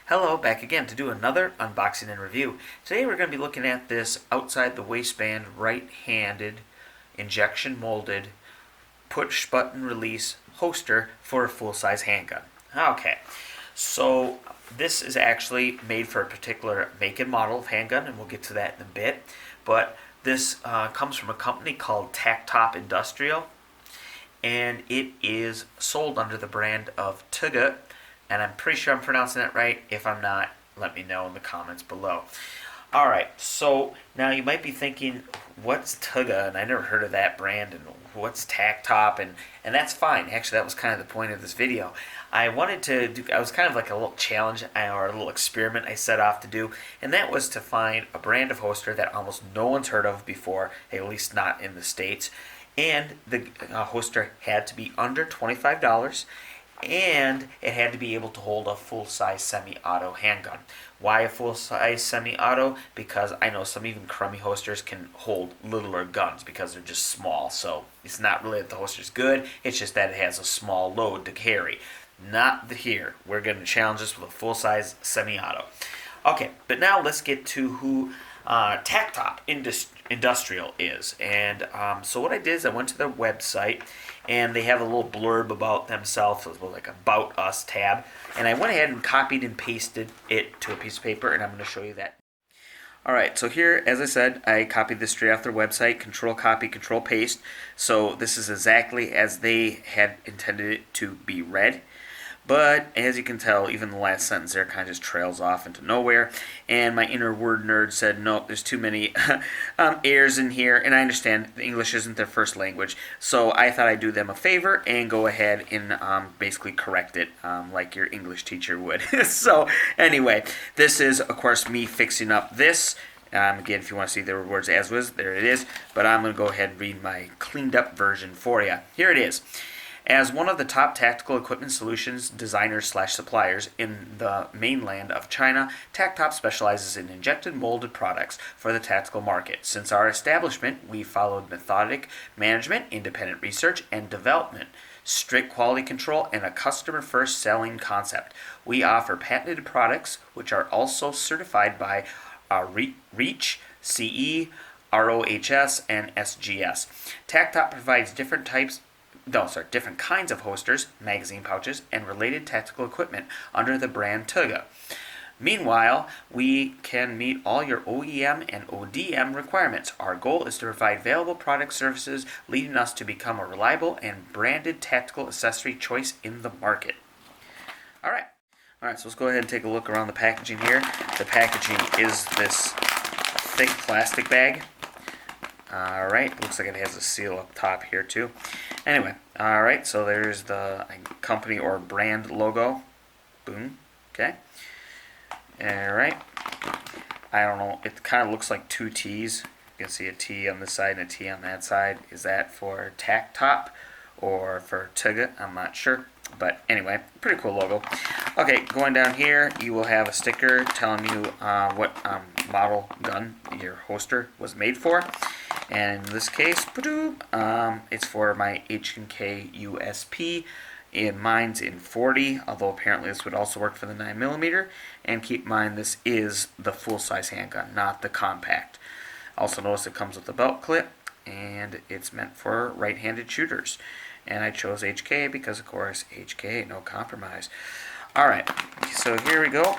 Hello, back again to do another unboxing and review. Today we're going to be looking at this outside the waistband right-handed injection molded push button release holster for a full-size handgun. Okay, so this is actually made for a particular make and model of handgun, and we'll get to that in a bit. But this comes from a company called Tactop Industrial, and it is sold under the brand of TEGE. And I'm pretty sure I'm pronouncing that right. If I'm not, let me know in the comments below. Alright, so now you might be thinking, what's TEGE? And I never heard of that brand, and what's Tactop? And that's fine. Actually, that was kind of the point of this video. I wanted to do, I was kind of like a little challenge or a little experiment I set off to do, and that was to find a brand of holster that almost no one's heard of before, at least not in the States. And the holster had to be under $25. And it had to be able to hold a full-size semi-auto handgun. Why a full-size semi-auto? Because I know some even crummy holsters can hold littler guns because they're just small. So it's not really that the holster's good, it's just that it has a small load to carry. Not here. We're going to challenge this with a full-size semi-auto. Okay, but now let's get to who Tactop Industrial is. And so what I did is I went to their website, and they have a little blurb about themselves, so it's like a About Us tab. And I went ahead and copied and pasted it to a piece of paper, and I'm going to show you that. Alright, so here, as I said, I copied this straight off their website, Control Copy, Control Paste. So this is exactly as they had intended it to be read. But as you can tell, even the last sentence there kind of just trails off into nowhere. And my inner word nerd said, nope, there's too many errors in here. And I understand English isn't their first language. So I thought I'd do them a favor and go ahead and basically correct it like your English teacher would. So anyway, this is, of course, me fixing up this. Again, if you want to see the words as was, there it is. But I'm going to go ahead and read my cleaned up version for you. Here it is. As one of the top tactical equipment solutions designers/suppliers in the mainland of China, Tactop specializes in injected molded products for the tactical market. Since our establishment, we followed methodic management, independent research and development, strict quality control, and a customer-first selling concept. We offer patented products which are also certified by REACH, CE, ROHS, and SGS. Tactop provides different kinds of holsters, magazine pouches, and related tactical equipment under the brand TEGE. Meanwhile, we can meet all your OEM and ODM requirements. Our goal is to provide valuable product services, leading us to become a reliable and branded tactical accessory choice in the market. Alright, so let's go ahead and take a look around the packaging here. The packaging is this thick plastic bag. Alright, looks like it has a seal up top here too. Anyway, alright, so there's the company or brand logo. Boom, okay. Alright, I don't know, it kind of looks like two T's. You can see a T on this side and a T on that side. Is that for Tactop or for TEGE? I'm not sure. But anyway, pretty cool logo. Okay, going down here, you will have a sticker telling you what model gun your holster was made for. And in this case, it's for my HK USP. And mine's in 40, although apparently this would also work for the 9mm. And keep in mind, this is the full-size handgun, not the compact. Also notice it comes with a belt clip, and it's meant for right-handed shooters. And I chose HK because, of course, HK, no compromise. Alright, so here we go.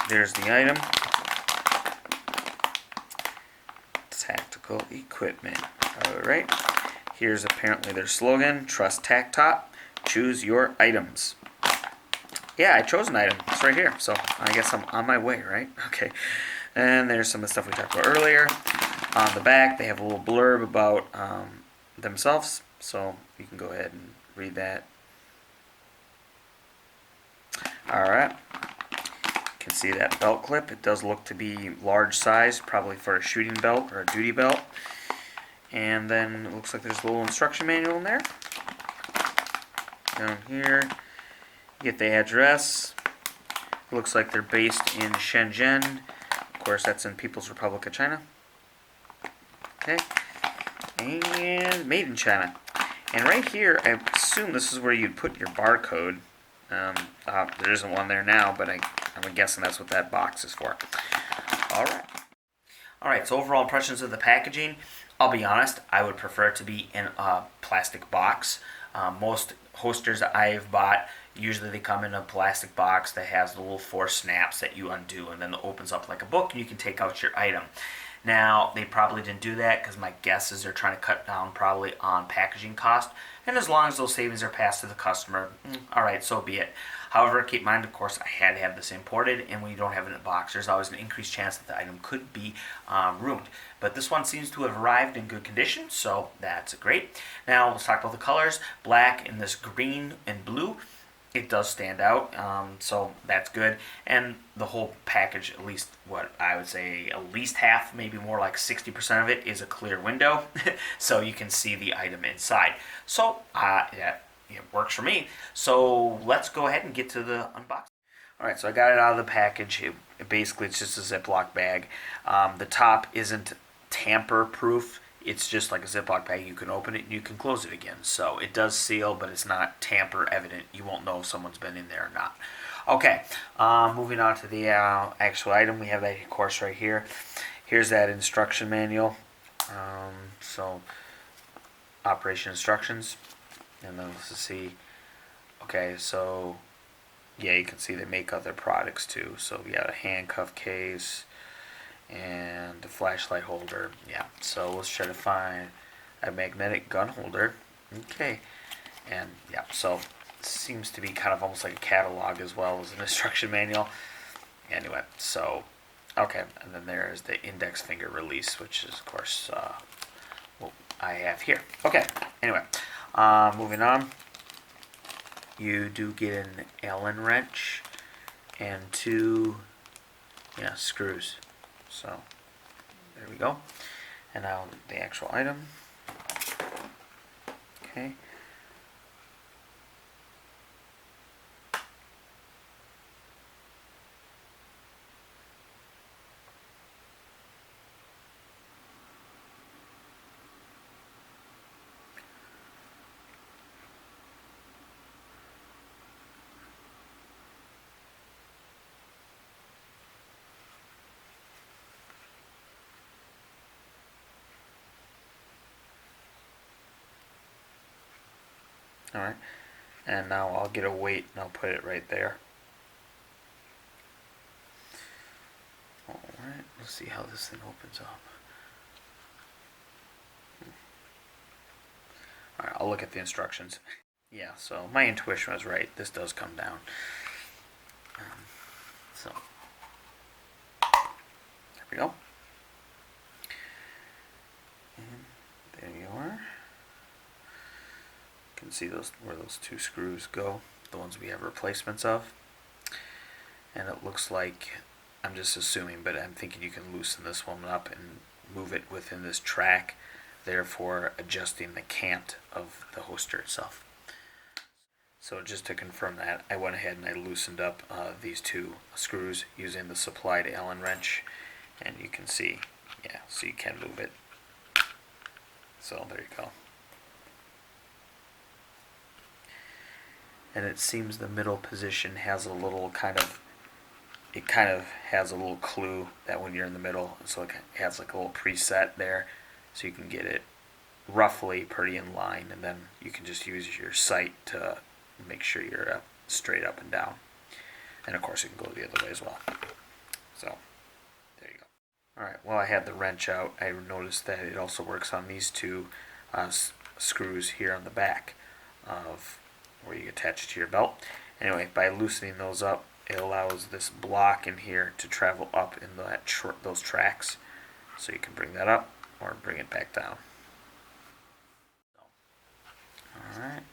There's the item. Tactical equipment. Alright, here's apparently their slogan, Trust Tactop, choose your items. Yeah, I chose an item. It's right here, so I guess I'm on my way, right? Okay, and there's some of the stuff we talked about earlier. On the back, they have a little blurb about themselves, so you can go ahead and read that. Alright, you can see that belt clip. It does look to be large size, probably for a shooting belt or a duty belt. And then it looks like there's a little instruction manual in there. Down here, you get the address. It looks like they're based in Shenzhen. Of course, that's in People's Republic of China. Okay, and made in China. And right here, I assume this is where you'd put your barcode. There isn't one there now, but I'm guessing that's what that box is for. Alright, so overall impressions of the packaging, I'll be honest, I would prefer it to be in a plastic box. Most holsters I've bought, usually they come in a plastic box that has the little 4 snaps that you undo, and then it opens up like a book and you can take out your item. Now, they probably didn't do that because my guess is they're trying to cut down probably on packaging cost, and as long as those savings are passed to the customer, alright, so be it. However, keep in mind, of course, I had to have this imported, and when you don't have it in a box, there's always an increased chance that the item could be ruined. But this one seems to have arrived in good condition, so that's great. Now, let's talk about the colors. Black and this green and blue. It does stand out, so that's good. And the whole package, at least what I would say, at least half, maybe more like 60% of it is a clear window, so you can see the item inside. So, yeah, it works for me. So let's go ahead and get to the unboxing. Alright, so I got it out of the package. Basically, it's just a Ziploc bag. The top isn't tamper-proof. It's just like a Ziploc bag. You can open it and you can close it again. So it does seal, but it's not tamper evident. You won't know if someone's been in there or not. Okay, moving on to the actual item. We have that, of course, right here. Here's that instruction manual. So, operation instructions. And then let's see. Okay, so, yeah, you can see they make other products too. So we got a handcuff case and a flashlight holder. Yeah, so let's try to find a magnetic gun holder. Okay, and yeah, so it seems to be kind of almost like a catalog as well as an instruction manual. Anyway, so okay, and then there's the index finger release, which is of course what I have here. Okay, anyway, moving on. You do get an Allen wrench and 2 screws. So, there we go. And now the actual item. Okay. Alright, and now I'll get a weight and I'll put it right there. Alright, let's see how this thing opens up. Alright, I'll look at the instructions. Yeah, so my intuition was right. This does come down. So, there we go. And there you are. You can see where those 2 screws go, the ones we have replacements of. And it looks like, I'm just assuming, but I'm thinking you can loosen this one up and move it within this track, therefore adjusting the cant of the holster itself. So just to confirm that, I went ahead and I loosened up these 2 screws using the supplied Allen wrench, and you can see, yeah, so you can move it. So there you go. And it seems the middle position has a little it kind of has a little clue that when you're in the middle, so it has like a little preset there, so you can get it roughly pretty in line, and then you can just use your sight to make sure you're straight up and down. And of course you can go the other way as well. So, there you go. Alright, while I had the wrench out, I noticed that it also works on these 2 screws here on the back of where you attach it to your belt. Anyway, by loosening those up, it allows this block in here to travel up in those tracks. So you can bring that up or bring it back down. Alright.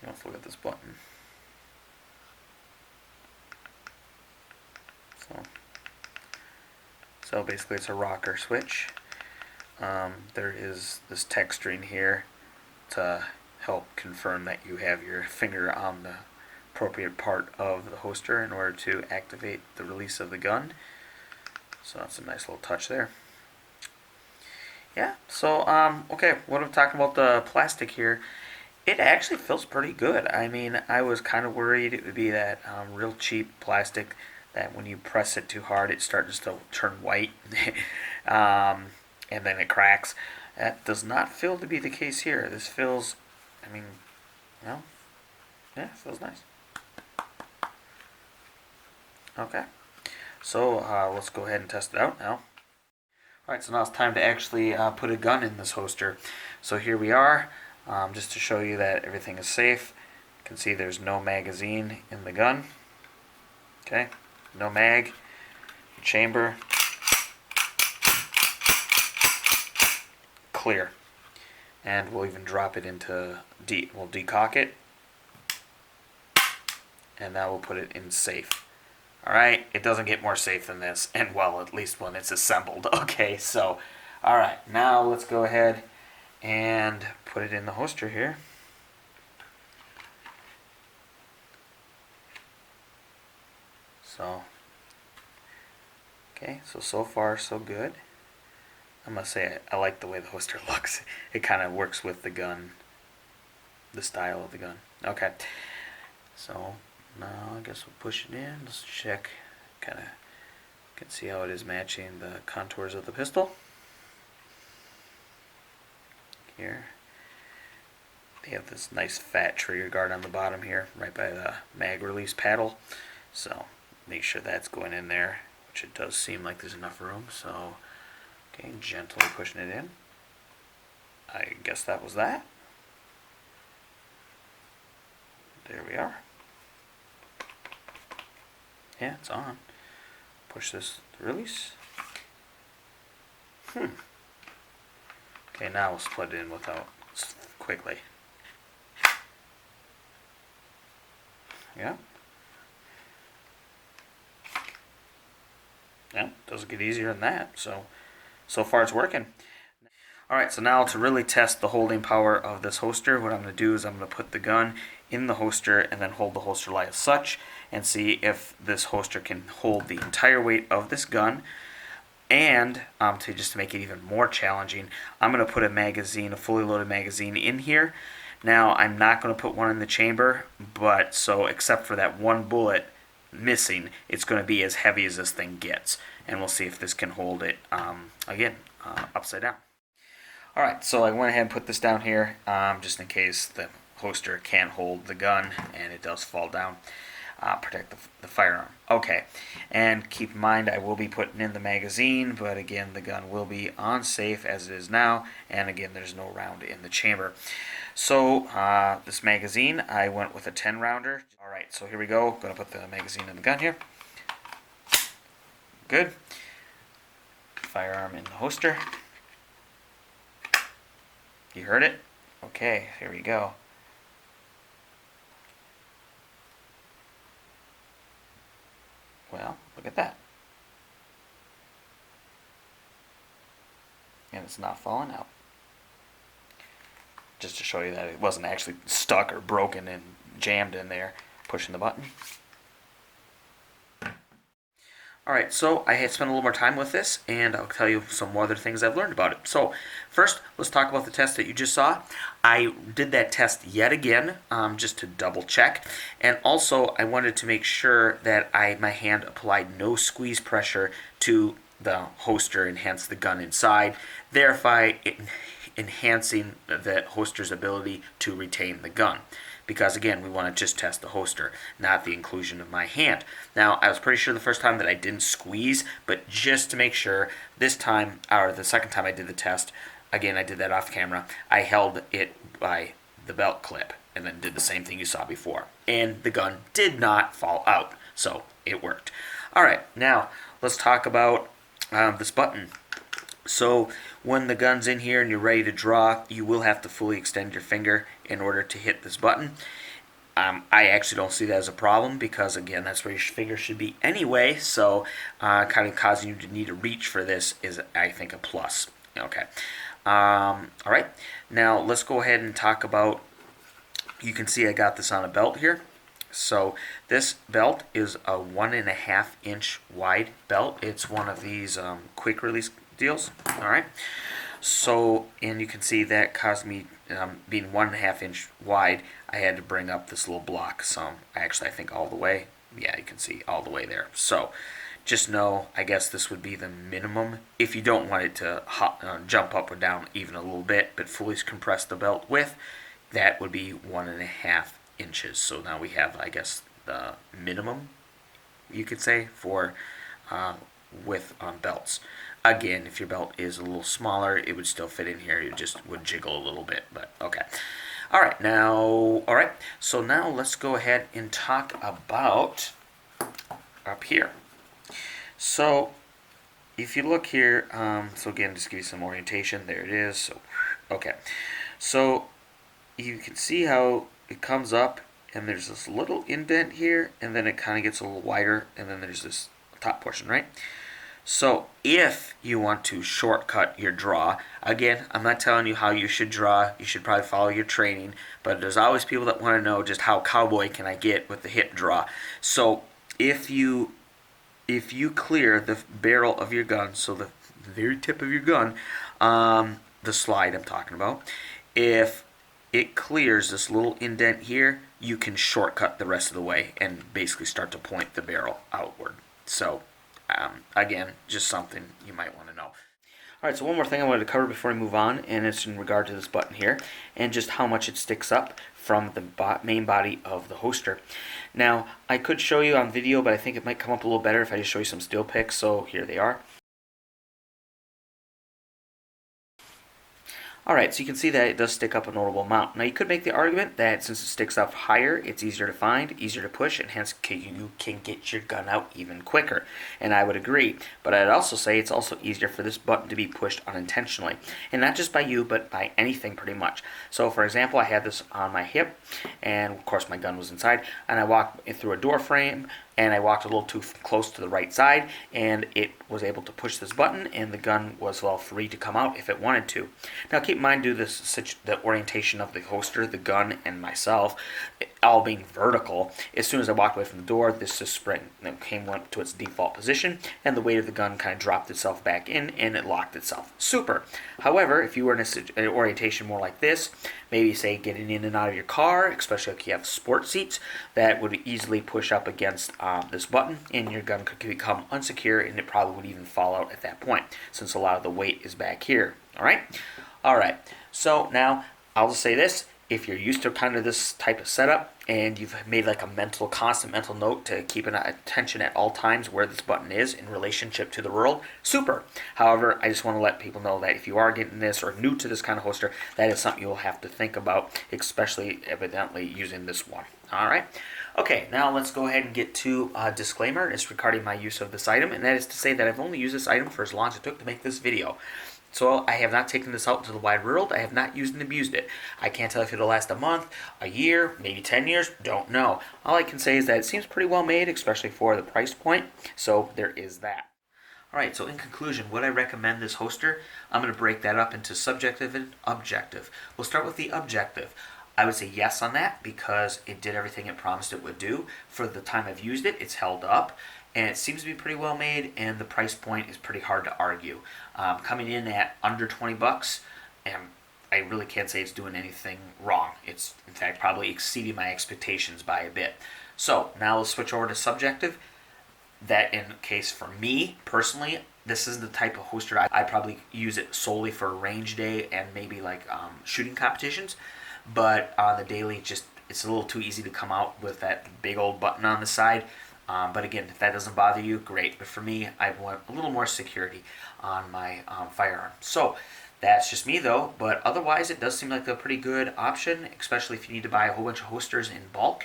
Let's look at this button. So basically it's a rocker switch. There is this texturing here to help confirm that you have your finger on the appropriate part of the holster in order to activate the release of the gun. So that's a nice little touch there. Yeah, so, okay, what I'm talking about the plastic here, it actually feels pretty good. I mean, I was kind of worried it would be that real cheap plastic that when you press it too hard, it starts to turn white um, and then it cracks. That does not feel to be the case here. This feels, I mean, well, yeah, it feels nice. Okay, so let's go ahead and test it out now. Alright, so now it's time to actually put a gun in this holster. So here we are, just to show you that everything is safe. You can see there's no magazine in the gun. Okay, no mag, chamber, clear. And we'll even drop it into, we'll decock it, and now we'll put it in safe. Alright, it doesn't get more safe than this, and well, at least when it's assembled. Okay, so, alright, now let's go ahead and put it in the holster here. So, okay, so far so good. I must say I like the way the holster looks. It kind of works with the gun, the style of the gun. Okay, so now I guess we'll push it in. Let's check, kind of can see how it is matching the contours of the pistol. Here, they have this nice fat trigger guard on the bottom here, right by the mag release paddle. So make sure that's going in there, which it does seem like there's enough room. So, okay, gently pushing it in. I guess that was that. There we are. Yeah, it's on. Push this to release. Okay, now we'll split it in without quickly. Yeah. Yeah, doesn't get easier than that. So far it's working. Alright, so now to really test the holding power of this holster, what I'm going to do is I'm going to put the gun in the holster and then hold the holster like such and see if this holster can hold the entire weight of this gun. And to make it even more challenging, I'm going to put a magazine, a fully loaded magazine in here. Now, I'm not going to put one in the chamber, but so except for that one bullet missing, it's going to be as heavy as this thing gets. And we'll see if this can hold it, again, upside down. Alright, so I went ahead and put this down here, just in case the holster can't hold the gun and it does fall down. Protect the firearm. Okay, and keep in mind I will be putting in the magazine, but again the gun will be on safe as it is now, and again there's no round in the chamber. So this magazine, I went with a 10 rounder. Alright, so here we go. Going to put the magazine in the gun here. Good. Firearm in the holster. You heard it? Okay, here we go. Well, look at that. And it's not falling out. Just to show you that it wasn't actually stuck or broken and jammed in there, pushing the button. Alright, so I had spent a little more time with this, and I'll tell you some more other things I've learned about it. So, first, let's talk about the test that you just saw. I did that test yet again, just to double check. And also, I wanted to make sure that my hand applied no squeeze pressure to the holster and hence the gun inside, thereby enhancing the holster's ability to retain the gun. Because again, we want to just test the holster, not the inclusion of my hand. Now, I was pretty sure the first time that I didn't squeeze, but just to make sure, this time, or the second time I did the test, again, I did that off camera, I held it by the belt clip, and then did the same thing you saw before. And the gun did not fall out, so it worked. Alright, now, let's talk about this button. So when the gun's in here and you're ready to draw, you will have to fully extend your finger in order to hit this button. I actually don't see that as a problem because, again, that's where your finger should be anyway, so kind of causing you to need to reach for this is, I think, a plus. Okay. Alright, now let's go ahead and talk about, you can see I got this on a belt here. So this belt is a 1.5 inch wide belt. It's one of these quick release deals. Alright, So, and you can see that caused me, being 1.5 inch wide, I had to bring up this little block some. Actually, I think all the way. Yeah, you can see all the way there. So, just know, I guess this would be the minimum. If you don't want it to jump up or down even a little bit, but fully compress the belt width, that would be 1.5 inches. So now we have, I guess, the minimum, you could say, for width on belts. Again, if your belt is a little smaller, it would still fit in here. It just would jiggle a little bit, but okay. All right, so now let's go ahead and talk about up here. So if you look here, so again, just give you some orientation. There it is. So, okay. So you can see how it comes up, and there's this little indent here, and then it kind of gets a little wider, and then there's this top portion, right? So if you want to shortcut your draw, again, I'm not telling you how you should draw. You should probably follow your training, but there's always people that want to know just how cowboy can I get with the hip draw. So if you clear the barrel of your gun, so the very tip of your gun, the slide I'm talking about, if it clears this little indent here, you can shortcut the rest of the way and basically start to point the barrel outward. So again, just something you might want to know. Alright, so one more thing I wanted to cover before we move on, and it's in regard to this button here, and just how much it sticks up from the main body of the holster. Now, I could show you on video, but I think it might come up a little better if I just show you some still pics, so here they are. Alright, so you can see that it does stick up a notable amount. Now you could make the argument that since it sticks up higher, it's easier to find, easier to push, and hence you can get your gun out even quicker. And I would agree. But I'd also say it's also easier for this button to be pushed unintentionally. And not just by you, but by anything pretty much. So for example, I had this on my hip, and of course my gun was inside, and I walked through a door frame, and I walked a little too close to the right side, and it was able to push this button, and the gun was, well, free to come out if it wanted to. Now keep in mind, the orientation of the holster, the gun, and myself, all being vertical. As soon as I walked away from the door, this just went to its default position, and the weight of the gun kind of dropped itself back in, and it locked itself. Super. However, if you were in an orientation more like this, maybe say getting in and out of your car, especially if you have sport seats, that would easily push up against this button, and your gun could become unsecure, and it probably would even fall out at that point, since a lot of the weight is back here. All right. So now I'll just say this: if you're used to kind of this type of setup, and you've made like a constant mental note to keep an attention at all times where this button is in relationship to the world, super. However, I just want to let people know that if you are getting this or new to this kind of holster, that is something you'll have to think about, especially evidently using this one. All right. Okay, now let's go ahead and get to a disclaimer. It's regarding my use of this item, and that is to say that I've only used this item for as long as it took to make this video. So I have not taken this out into the wide world. I have not used and abused it. I can't tell if it'll last a month, a year, maybe 10 years, don't know. All I can say is that it seems pretty well made, especially for the price point, so there is that. Alright, so in conclusion, would I recommend this holster? I'm going to break that up into subjective and objective. We'll start with the objective. I would say yes on that because it did everything it promised it would do. For the time I've used it, it's held up, and it seems to be pretty well made, and the price point is pretty hard to argue. Coming in at under 20 bucks, and I really can't say it's doing anything wrong. It's, in fact, probably exceeding my expectations by a bit. So now let's switch over to subjective. That in case for me, personally, this is the type of holster I probably use it solely for range day and maybe like shooting competitions. But on the daily, it's a little too easy to come out with that big old button on the side. But again, if that doesn't bother you, great. But for me, I want a little more security on my firearm. So that's just me though. But otherwise, it does seem like a pretty good option, especially if you need to buy a whole bunch of holsters in bulk.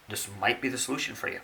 This might be the solution for you.